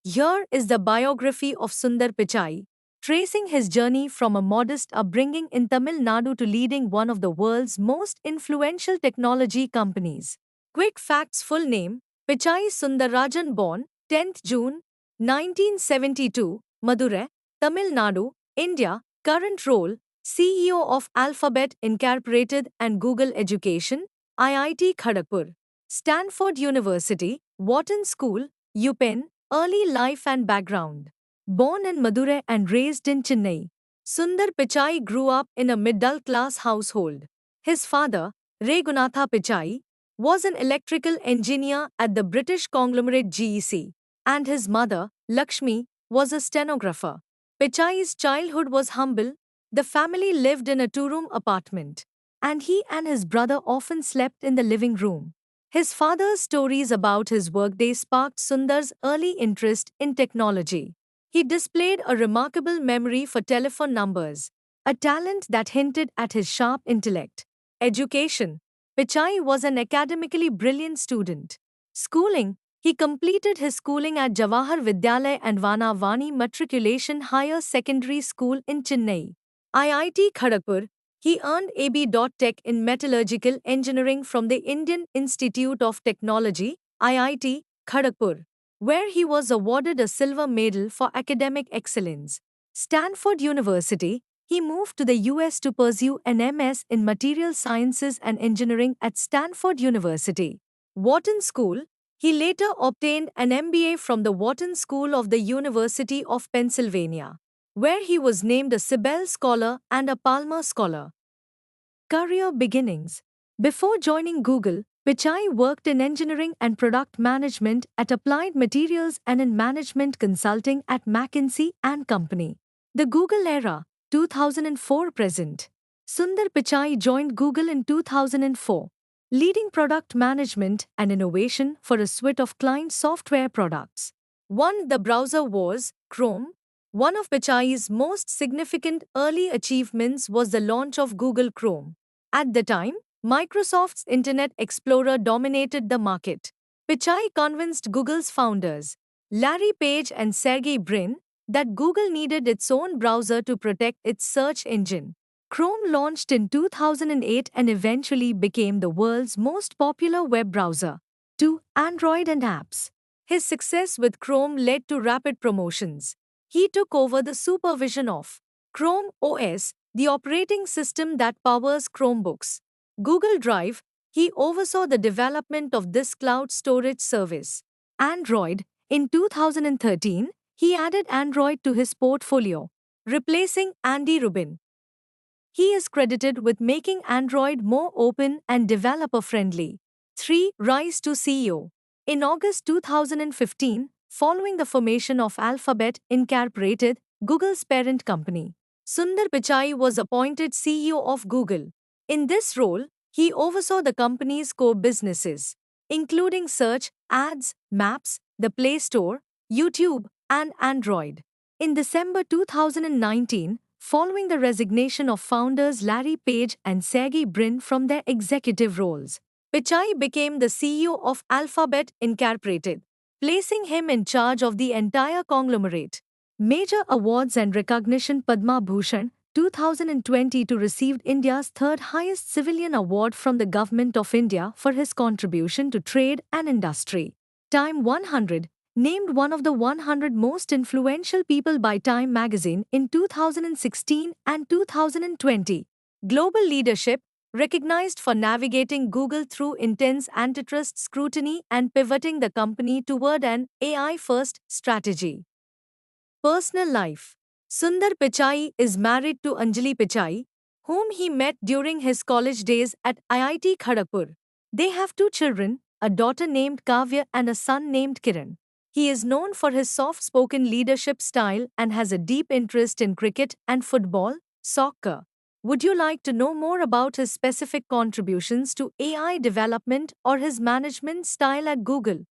Here is the biography of Sundar Pichai, tracing his journey from a modest upbringing in Tamil Nadu to leading one of the world's most influential technology companies. Quick facts: full name Pichai Sundarajan, born 10th June 1972, Madurai, Tamil Nadu, India. Current role CEO of Alphabet Incorporated and Google Education, IIT Kharagpur. Stanford University, Wharton School, UPenn. Early life and background. Born in Madurai and raised in Chennai, Sundar Pichai grew up in a middle class household. His father, Regunatha Pichai, was an electrical engineer at the British conglomerate GEC, and his mother, Lakshmi, was a stenographer. Pichai's childhood was humble. The family lived in a two-room apartment, and he and his brother often slept in the living room. His father's stories about his workday sparked Sundar's early interest in technology. He displayed a remarkable memory for telephone numbers, a talent that hinted at his sharp intellect. Education: Pichai was an academically brilliant student. Schooling: he completed his schooling at Jawahar Vidyalaya and Vana Vani Matriculation Higher Secondary School in Chennai. IIT Kharagpur: he earned AB. Tech in metallurgical engineering from the Indian Institute of Technology, IIT, Kharagpur, where he was awarded a silver medal for academic excellence. Stanford University: he moved to the US to pursue an MS in Material Sciences and Engineering at Stanford University. Wharton School: he later obtained an MBA from the Wharton School of the University of Pennsylvania, where he was named a Sibel Scholar and a Palmer Scholar. Career beginnings: before joining Google, Pichai worked in engineering and product management at Applied Materials and in management consulting at McKinsey and Company. The Google era, 2004 present. Sundar Pichai joined Google in 2004, leading product management and innovation for a suite of client software products. 1. The browser wars, Chrome. One of Pichai's most significant early achievements was the launch of Google Chrome. At the time, Microsoft's Internet Explorer dominated the market. Pichai convinced Google's founders, Larry Page and Sergey Brin, that Google needed its own browser to protect its search engine. Chrome launched in 2008 and eventually became the world's most popular web browser. 2. Android and apps. His success with Chrome led to rapid promotions. He took over the supervision of Chrome OS, the operating system that powers Chromebooks. Google Drive: he oversaw the development of this cloud storage service. Android: in 2013, he added Android to his portfolio, replacing Andy Rubin. He is credited with making Android more open and developer-friendly. 3. Rise to CEO. In August 2015, following the formation of Alphabet Incorporated, Google's parent company, Sundar Pichai was appointed CEO of Google. In this role, he oversaw the company's core businesses, including search, ads, maps, the Play Store, YouTube, and Android. In December 2019, following the resignation of founders Larry Page and Sergey Brin from their executive roles, Pichai became the CEO of Alphabet Incorporated, placing him in charge of the entire conglomerate. Major awards and recognition: Padma Bhushan 2022 received India's third highest civilian award from the Government of India for his contribution to trade and industry. Time 100, named one of the 100 most influential people by Time magazine in 2016 and 2020. Global leadership: recognized for navigating Google through intense antitrust scrutiny and pivoting the company toward an AI-first strategy. Personal life: Sundar Pichai is married to Anjali Pichai, whom he met during his college days at IIT Kharagpur. They have two children, a daughter named Kavya and a son named Kiran. He is known for his soft-spoken leadership style and has a deep interest in cricket and football, soccer. Would you like to know more about his specific contributions to AI development or his management style at Google?